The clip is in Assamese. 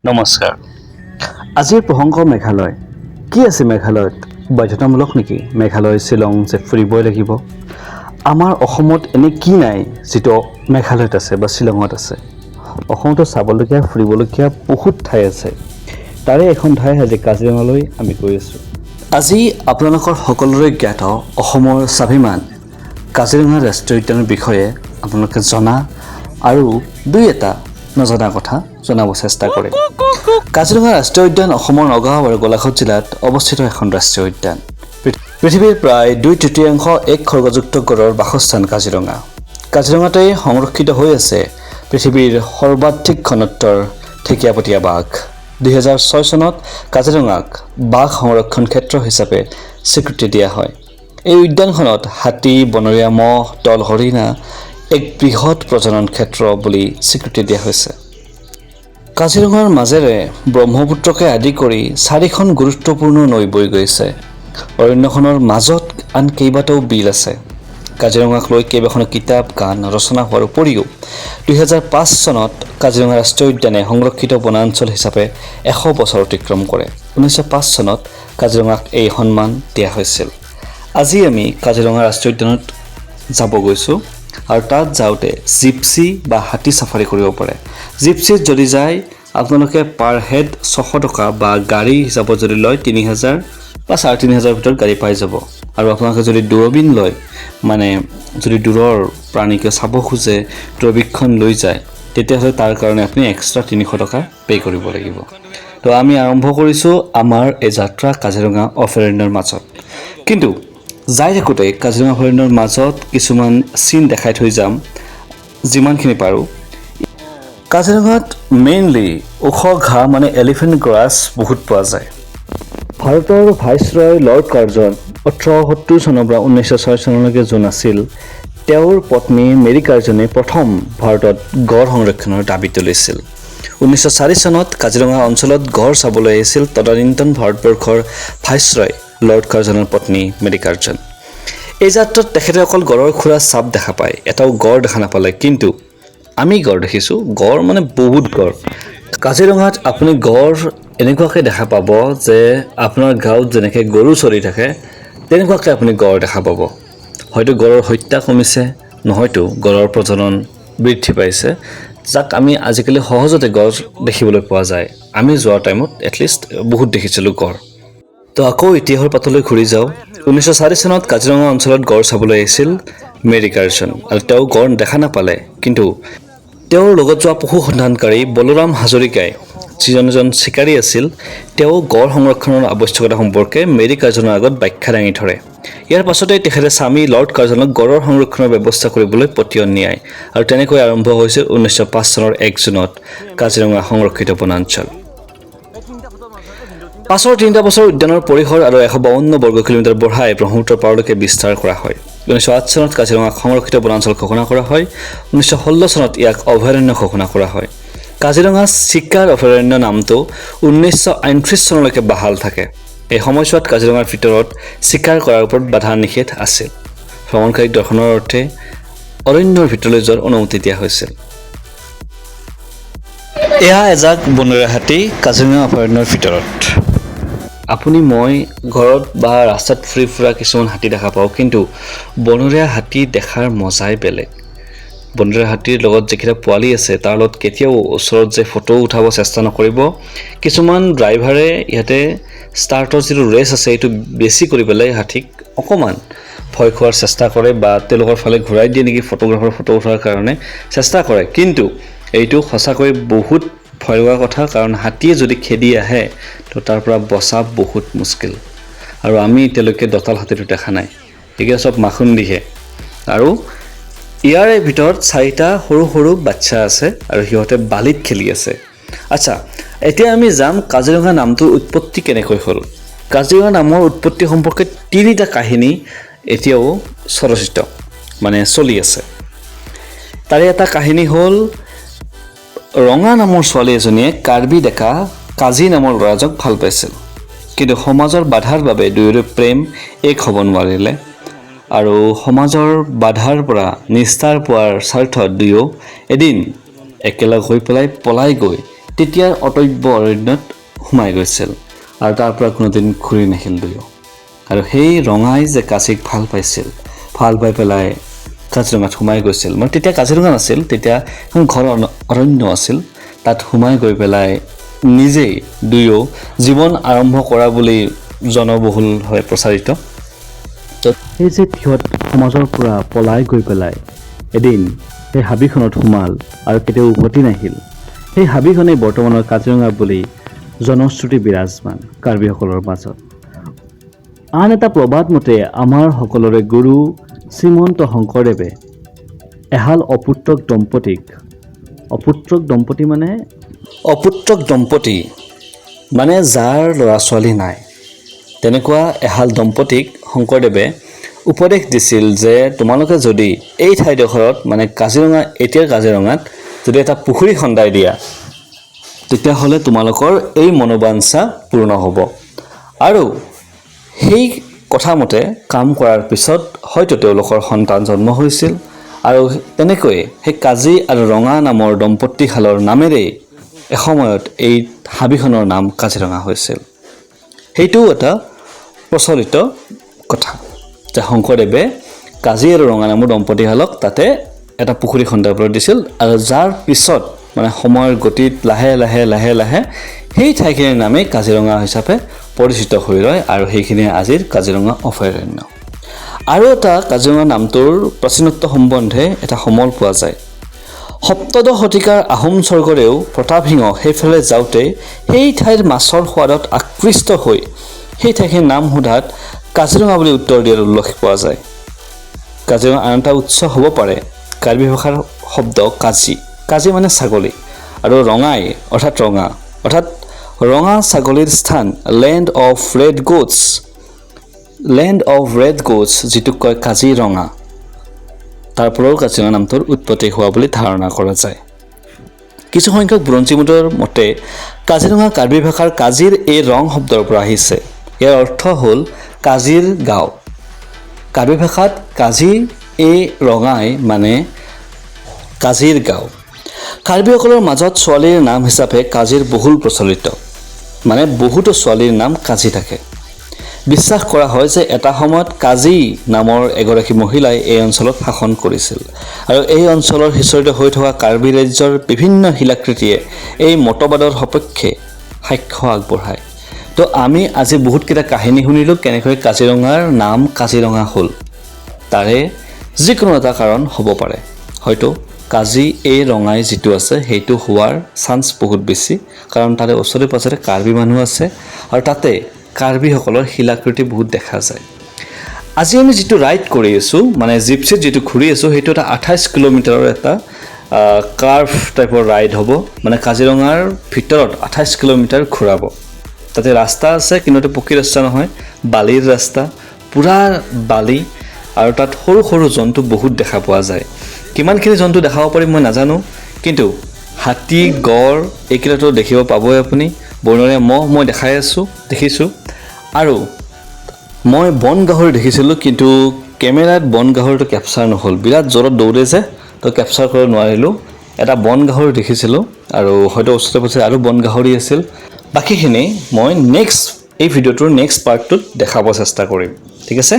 নমস্কাৰ। আজিৰ প্ৰসংগ মেঘালয়। কি আছে মেঘালয়ত? বাধ্যতামূলক নেকি মেঘালয় শ্বিলং যে ফুৰিবই লাগিব? আমাৰ অসমত এনে কি নাই যিটো মেঘালয়ত আছে বা শ্বিলঙত আছে? অসমতো চাবলগীয়া ফুৰিবলগীয়া বহুত ঠাই আছে। তাৰে এখন ঠাই আজি কাজিৰঙালৈ আমি গৈ আছোঁ। আজি আপোনালোকৰ সকলোৰে জ্ঞাত অসমৰ স্বাভিমান কাজিৰঙা ৰাষ্ট্ৰীয় উদ্যানৰ বিষয়ে আপোনালোকে জনা আৰু দুই এটা নজনা কথা জনাব চেষ্টা কৰে। কাজিৰঙা ৰাষ্ট্ৰীয় উদ্যান অসমৰ নগাঁও আৰু গোলাঘাট জিলাত অৱস্থিত এখন ৰাষ্ট্ৰীয় উদ্যান। পৃথিৱীৰ প্ৰায় 2/3 এক খৰ্গযুক্ত গড়ৰ বাসস্থান কাজিৰঙা। কাজিৰঙাতেই সংৰক্ষিত হৈ আছে পৃথিৱীৰ সৰ্বাধিক ঘনত্বৰ ঢেকীয়াপতীয়া বাঘ। 2006 চনত কাজিৰঙাক বাঘ সংৰক্ষণ ক্ষেত্ৰ হিচাপে স্বীকৃতি দিয়া হয়। এই উদ্যানখনত হাতী, বনৰীয়া মহ, দল হৰিণা এক বৃহৎ প্ৰজনন ক্ষেত্ৰ বুলি স্বীকৃতি দিয়া হৈছে। কাজিৰঙাৰ মাজেৰে ব্ৰহ্মপুত্ৰকে আদি কৰি 4খন গুৰুত্বপূৰ্ণ নৈ বৈ গৈছে। অৰণ্যখনৰ মাজত আন কেইবাটাও বিল আছে। কাজিৰঙাক লৈ কেইবাখনো কিতাপ, গান ৰচনা হোৱাৰ উপৰিও 2005 চনত কাজিৰঙা ৰাষ্ট্ৰীয় উদ্যানে সংৰক্ষিত বনাঞ্চল হিচাপে 100 বছৰ অতিক্ৰম কৰে। 1905 চনত কাজিৰঙাক এই সন্মান দিয়া হৈছিল। আজি আমি কাজিৰঙা ৰাষ্ট্ৰীয় উদ্যানত যাব গৈছোঁ আৰু তাত যাওঁতে জিপচি বা হাতী চাফাৰী কৰিব পাৰে। জিপচিত যদি যায় আপোনালোকে পাৰ হেড 600 টকা বা গাড়ী হিচাপত যদি লয় 3000 বা 3500 ভিতৰত গাড়ী পাই যাব। আৰু আপোনালোকে যদি দূৰবীণ লয়, মানে যদি দূৰৰ প্ৰাণীকে চাব খোজে, দূৰবীক্ষণ লৈ যায়, তেতিয়াহ'লে তাৰ কাৰণে আপুনি এক্সট্ৰা 300 টকা পে' কৰিব লাগিব। তো আমি আৰম্ভ কৰিছোঁ আমাৰ এই যাত্ৰা কাজিৰঙা অভয়াৰণ্যৰ মাজত। কিন্তু যাই থাকোঁতে কাজিৰঙা অভয়াৰণ্যৰ মাজত কিছুমান চিন দেখাই থৈ যাম যিমানখিনি পাৰোঁ। কাজিৰঙাত মেইনলি ওখ ঘাঁহ মানে এলিফেণ্ট গ্ৰাছ বহুত পোৱা যায়। ভাৰতৰ ভাইচৰয় লৰ্ড কাৰ্জন 1870 চনৰ পৰা 1906 চনলৈকে যোন আছিল, তেওঁৰ পত্নী মেৰী কাৰ্জনে প্ৰথম ভাৰতত গড় সংৰক্ষণৰ দাবী তুলিছিল। 1904 চনত কাজিৰঙা অঞ্চলত গড় চাবলৈ আহিছিল তদানীন্তন ভাৰতবৰ্ষৰ ভাইচৰয় লৰ্ড কাৰ্জনৰ পত্নী মেৰী কাৰ্জন। এই যাত্ৰাত তেখেতে অকল গড়ৰ খুৰা চাপ দেখা পায়, এটাও গড় দেখা নাপালে। কিন্তু আমি গড় দেখিছোঁ, গড় মানে বহুত গড়। কাজিৰঙাত আপুনি গড় এনেকুৱাকৈ দেখা পাব যে আপোনাৰ গাঁৱত যেনেকৈ গৰু চৰি থাকে তেনেকুৱাকৈ আপুনি গড় দেখা পাব। হয়তো গড়ৰ হত্যা কমিছে, নহয়তো গড়ৰ প্ৰজনন বৃদ্ধি পাইছে, যাক আমি আজিকালি সহজতে গড় দেখিবলৈ পোৱা যায়। আমি যোৱাৰ টাইমত এটলিষ্ট বহুত দেখিছিলোঁ গড়। তো আকৌ ইতিহাসৰ পাতলৈ ঘূৰি যাওঁ। 1904 চনত কাজিৰঙা অঞ্চলত গড় চাবলৈ আহিছিল মেৰী কাৰ্জন আৰু তেওঁ গড় দেখা নাপালে। কিন্তু তেওঁৰ লগত যোৱা পশু সন্ধানকাৰী বলোৰাম হাজৰিকাই, যিজন এজন চিকাৰী আছিল, তেওঁ গড় সংৰক্ষণৰ আৱশ্যকতা সম্পৰ্কে মেৰী কাৰ্জনৰ আগত ব্যাখ্যা দাঙি ধৰে। ইয়াৰ পাছতে তেখেতে স্বামী লৰ্ড কাৰ্জনক গড়ৰ সংৰক্ষণৰ ব্যৱস্থা কৰিবলৈ পতিয়ন নিয়ায় আৰু তেনেকৈ আৰম্ভ হৈছিল 1905 চনৰ 1 জুনত কাজিৰঙা সংৰক্ষিত বনাঞ্চল। পাছৰ 3টা বছৰ উদ্যানৰ পৰিসৰ আৰু 152 বৰ্গ কিলোমিটাৰ বঢ়াই ব্ৰহ্মপুত্ৰৰ পাৰলৈকে বিস্তাৰ কৰা হয়। 1908 চনত কাজিৰঙাক সংৰক্ষিত বনাঞ্চল ঘোষণা কৰা হয়। 1916 চনত ইয়াক অভয়াৰণ্য ঘোষণা কৰা হয়। কাজিৰঙা চিকাৰ অভয়াৰণ্য নামটো 1939 চনলৈকে বাহাল থাকে। এই সময়ছোৱাত কাজিৰঙাৰ ভিতৰত চিকাৰ কৰাৰ ওপৰত বাধা নিষেধ আছিল। ভ্ৰমণকাৰীক দৰ্শনৰ অৰ্থে অৰণ্যৰ ভিতৰলৈ যোৱাৰ অনুমতি দিয়া হৈছিল। এয়া এজাক বনৰীয়া হাতী কাজিৰঙা অভয়াৰণ্যৰ ভিতৰত। আপুনি মই ঘৰত বা ৰাস্তাত ফুৰি ফুৰা কিছুমান হাতী দেখা পাওঁ, কিন্তু বনৰীয়া হাতী দেখাৰ মজাই বেলেগ। বনৰীয়া হাতীৰ লগত যিকেইটা পোৱালি আছে তাৰ লগত কেতিয়াও ওচৰত যে ফটো উঠাব চেষ্টা নকৰিব। কিছুমান ড্ৰাইভাৰে ইয়াতে ষ্টাৰ্টৰ যিটো ৰেচ আছে এইটো বেছি কৰি পেলাই হাতীক অকণমান ভয় খোৱাৰ চেষ্টা কৰে বা তেওঁলোকৰ ফালে ঘূৰাই দিয়ে নেকি ফটোগ্ৰাফাৰ ফটো উঠাৰ কাৰণে চেষ্টা কৰে। কিন্তু এইটো সঁচাকৈ বহুত ভয় লগা কথা, কাৰণ হাতীয়ে যদি খেদি আহে তো তাৰ পৰা বচা বহুত মুস্কিল। আৰু আমি এতিয়ালৈকে দঁতাল হাতীটো দেখা নাই, এইকেইটা চব মাখুন্দিহে। আৰু ইয়াৰে ভিতৰত 4টা সৰু সৰু বাচ্চা আছে আৰু সিহঁতে বালিত খেলি আছে। আচ্ছা, এতিয়া আমি যাম কাজিৰঙা নামটোৰ উৎপত্তি কেনেকৈ হ'ল। কাজিৰঙা নামৰ উৎপত্তি সম্পৰ্কে 3টা কাহিনী এতিয়াও চলচিত্ৰ মানে চলি আছে। তাৰে এটা কাহিনী হ'ল ৰঙা নামৰ ছোৱালী এজনীয়ে কাৰ্বি ডেকা কাজী নামৰ ল'ৰাজক ভাল পাইছিল, কিন্তু সমাজৰ বাধাৰ বাবে দুয়োৰে প্ৰেম এক হ'ব নোৱাৰিলে। আৰু সমাজৰ বাধাৰ পৰা নিস্তাৰ পোৱাৰ স্বাৰ্থত দুয়ো এদিন একেলগ হৈ পলাই গৈ তেতিয়াৰ অটব্য অৰণ্যত সোমাই গৈছিল আৰু তাৰ পৰা কোনোদিন ঘূৰি নাহিল দুয়ো। আৰু সেই ৰঙাই যে কাজিক ভাল পাইছিল, ভাল পাই পেলাই কাজিৰঙাত সোমাই গৈছিল। মানে তেতিয়া কাজিৰঙা নাছিল, তেতিয়া এখন ঘৰ অৰণ্য আছিল। তাত সোমাই গৈ পেলাই নিজেই দুয়ো জীৱন আৰম্ভ কৰা বুলি জনবহুলভাৱে প্ৰচাৰিত। সেই যে সিহঁত সমাজৰ পৰা পলাই গৈ পেলাই এদিন সেই হাবিখনত সোমাল আৰু কেতিয়াও উভতি নাহিল, সেই হাবিখনেই বৰ্তমানৰ কাজিৰঙা বুলি জনশ্ৰুতি বিৰাজমান কাৰ্বিসকলৰ মাজত। আন এটা প্ৰবাদ মতে আমাৰ সকলোৰে গুৰু শ্ৰীমন্ত শংকৰদেৱে এহাল অপুত্ৰক দম্পতী মানে যাৰ ল'ৰা ছোৱালী নাই, তেনেকুৱা এহাল দম্পতীক শংকৰদেৱে উপদেশ দিছিল যে তোমালোকে যদি এই ঠাইডোখৰত মানে কাজিৰঙা, এতিয়াৰ কাজিৰঙাত যদি এটা পুখুৰী খন্দাই দিয়া, তেতিয়াহ'লে তোমালোকৰ এই মনোবাঞ্ছা পূৰ্ণ হ'ব। আৰু সেই কথামতে কাম কৰাৰ পিছত হয়তো তেওঁলোকৰ সন্তান জন্ম হৈছিল। আৰু তেনেকৈ সেই কাজি আৰু ৰঙা নামৰ দম্পতীহালৰ নামেৰেই এসময়ত এই হাবিখনৰ নাম কাজিৰঙা হৈছিল। সেইটোও এটা প্ৰচলিত কথা যে শংকৰদেৱে কাজি আৰু ৰঙা নামৰ দম্পতীহালক তাতে এটা পুখুৰী খন্দাবলৈ দিছিল। আৰু যাৰ পিছত মানে সময়ৰ গতিত লাহে লাহে সেই ঠাইখিনিৰ নামেই কাজিৰঙা হিচাপে পৰিচিত হৈ ৰয় আৰু সেইখিনিয়ে আজিৰ কাজিৰঙা অভয়াৰণ্য। আৰু এটা কাজিৰঙা নামটোৰ প্ৰাচীনত্ব সম্বন্ধে এটা সমল পোৱা যায়। সপ্তদশ শতিকাৰ আহোম স্বৰ্গদেউ প্ৰতাপ সিংহ সেইফালে যাওঁতে সেই ঠাইৰ মাছৰ সোৱাদত আকৃষ্ট হৈ সেই ঠাইখিনিৰ নাম সোধাত কাজিৰঙা বুলি উত্তৰ দিয়াৰ উল্লেখ পোৱা যায়। কাজিৰঙা আন এটা উৎস হ'ব পাৰে কাৰ্বি ভাষাৰ শব্দ কাজি মানে ছাগলী, আৰু ৰঙাই অৰ্থাৎ ৰঙা ছাগলীৰ স্থান লেণ্ড অফ ৰেড গোটছ যিটোক কয় কাজিৰঙা, তাৰ পৰাও কাজিৰঙা নামটোৰ উৎপত্তি হোৱা বুলি ধাৰণা কৰা যায়। কিছুসংখ্যক বুৰঞ্জীবিদৰ মতে কাজিৰঙা কাৰ্বি ভাষাৰ কাজিৰ এই ৰং শব্দৰ পৰা আহিছে। ইয়াৰ অৰ্থ হ'ল কাজিৰ গাঁও। কাৰ্বি ভাষাত কাজি এই ৰঙাই মানে কাজিৰ গাঁও। কাৰ্বিসকলৰ মাজত ছোৱালীৰ নাম হিচাপে কাজিৰ বহুল প্ৰচলিত, মানে বহুতো ছোৱালীৰ নাম কাজি থাকে। বিশ্বাস কৰা হয় যে এটা সময়ত কাজি নামৰ এগৰাকী মহিলাই এই অঞ্চলত শাসন কৰিছিল। আৰু এই অঞ্চলৰ সিঁচৰিত হৈ থকা কাৰ্বি ৰাজ্যৰ বিভিন্ন শিলাকৃতিয়ে এই মতবাদৰ সপক্ষে সাক্ষ্য আগবঢ়ায়। তো আমি আজি বহুতকেইটা কাহিনী শুনিলোঁ কেনেকৈ কাজিৰঙাৰ নাম কাজিৰঙা হ'ল। তাৰে যিকোনো এটা কাৰণ হ'ব পাৰে, হয়তো কাজি এই ৰঙাই যিটো আছে সেইটো হোৱাৰ চান্স বহুত বেছি, কাৰণ তাৰে ওচৰে পাঁজৰে কাৰ্বি মানুহ আছে আৰু তাতে কাৰ্বিসকলৰ শিলাকৃতি বহুত দেখা যায়। আজি আমি যিটো ৰাইড কৰি আছোঁ, মানে জিপচিত যিটো ঘূৰি আছোঁ, সেইটো এটা 28 কিলোমিটাৰৰ এটা কাৰ্ভ টাইপৰ ৰাইড হ'ব। মানে কাজিৰঙাৰ ভিতৰত 28 কিলোমিটাৰ ঘূৰাব। তাতে ৰাস্তা আছে, কিন্তু পকী ৰাস্তা নহয়, বালিৰ ৰাস্তা, পূৰা বালি, আৰু তাত সৰু সৰু জন্তু বহুত দেখা পোৱা যায়। কিমানখিনি জন্তু দেখাব পাৰিম মই নাজানো, কিন্তু হাতী, গড় এইকেইটাতো দেখিব পাবই আপুনি। বনৰীয়া মহ মই দেখিছোঁ। আৰু মই বন গাহৰি দেখিছিলোঁ, কিন্তু কেমেৰাত বন গাহৰিটো কেপচাৰ নহ'ল, বিৰাট জোৰত দৌৰে যে, তো কেপচাৰ কৰিব নোৱাৰিলোঁ। এটা বন গাহৰি দেখিছিলোঁ, আৰু হয়তো ওচৰে পাজৰে আৰু বন গাহৰি আছিল। বাকীখিনি মই এই ভিডিঅ'টোৰ নেক্সট পাৰ্টটোত দেখাব চেষ্টা কৰিম। ঠিক আছে।